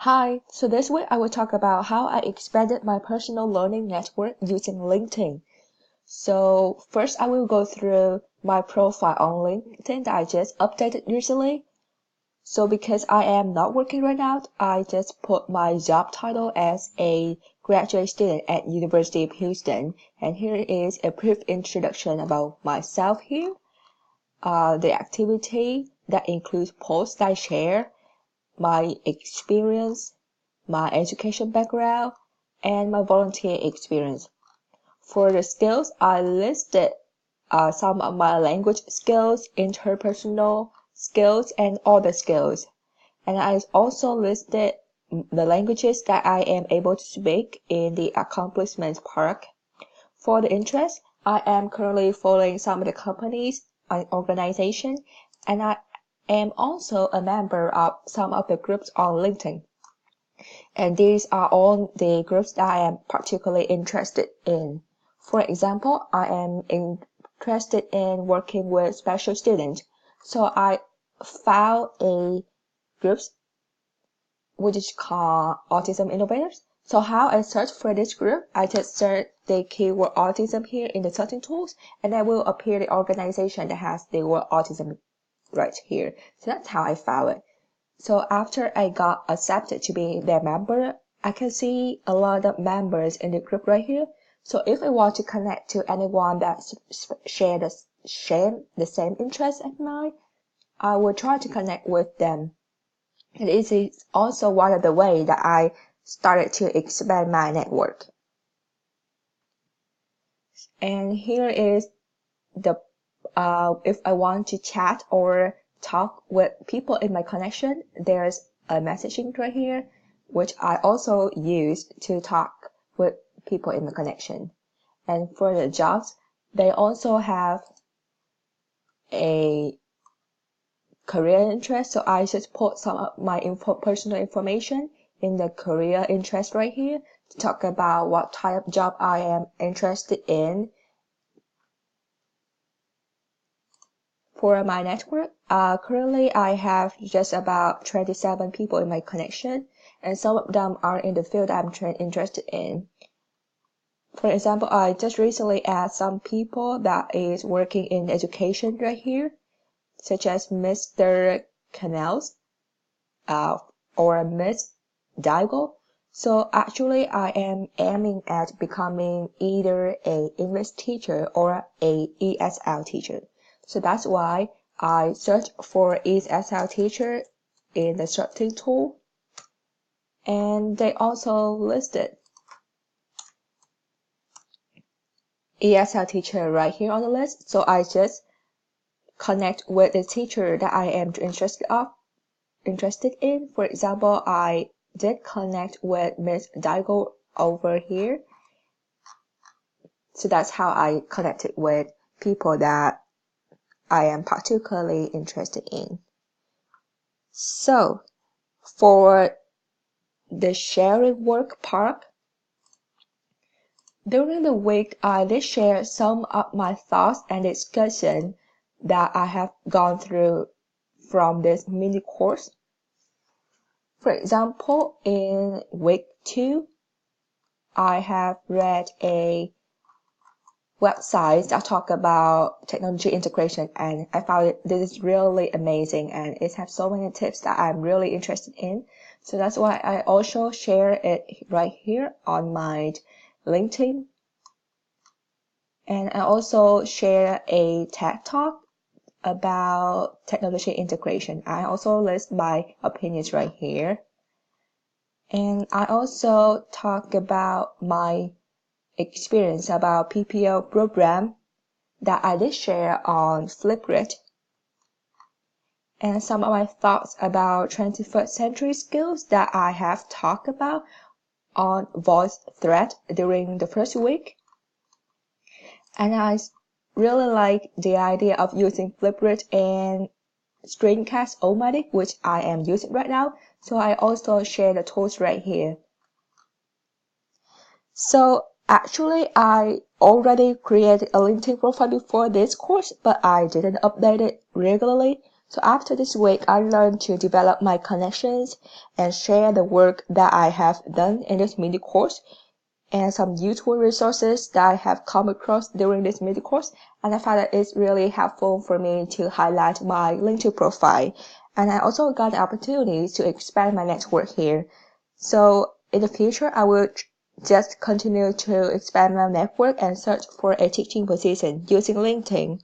Hi, so this week I will talk about how I expanded my personal learning network using LinkedIn. So first I will go through my profile on LinkedIn that I just updated recently. So because I am not working right now, I just put my job title as a graduate student at University of Houston. And here is a brief introduction about myself here. The activity that includes posts I share, my experience, my education background, and my volunteer experience. For the skills, I listed some of my language skills, interpersonal skills, and other skills. And I also listed the languages that I am able to speak in the accomplishments part. For the interest, I am currently following some of the companies and organizations, and I am also a member of some of the groups on LinkedIn. And these are all the groups that I am particularly interested in. For example, I am interested in working with special students. So I found a group which is called Autism Innovators. So how I search for this group, I just search the keyword autism here in the searching tools, and then will appear the organization that has the word autism right here. So that's how I found it. So after I got accepted to be their member, I can see a lot of members in the group right here. So if I want to connect to anyone that share the same interest as mine, I will try to connect with them. And this is also one of the ways that I started to expand my network. And here is the if I want to chat or talk with people in my connection, there's a messaging right here, which I also use to talk with people in my connection. And for the jobs, they also have a career interest, so I just put some of my personal information in the career interest right here to talk about what type of job I am interested in. For my network, currently I have just about 27 people in my connection, and some of them are in the field I'm interested in. For example, I just recently added some people that is working in education right here, such as Mr. Canals or Miss Daigo. So actually, I am aiming at becoming either a English teacher or a ESL teacher. So that's why I searched for ESL teacher in the searching tool. And they also listed ESL teacher right here on the list. So I just connect with the teacher that I am interested in. For example, I did connect with Miss Daigo over here. So that's how I connected with people that I am particularly interested in. So for the sharing work part, during the week, I did share some of my thoughts and discussion that I have gone through from this mini course. For example, in week 2, I have read a website that talk about technology integration, and I found this is really amazing, and it has so many tips that I'm really interested in. So that's why I also share it right here on my LinkedIn. And I also share a TED Talk about technology integration. I also list my opinions right here. And I also talk about my experience about PPL program that I did share on Flipgrid, and some of my thoughts about 21st century skills that I have talked about on voice thread during the first week. And I really like the idea of using Flipgrid and screencast automatic, which I am using right now. So I also share the tools right here. So actually, I already created a LinkedIn profile before this course, but I didn't update it regularly. So after this week, I learned to develop my connections and share the work that I have done in this mini course and some useful resources that I have come across during this mini course. And I found that it's really helpful for me to highlight my LinkedIn profile. And I also got the opportunity to expand my network here. So in the future, I will just continue to expand my network and search for a teaching position using LinkedIn.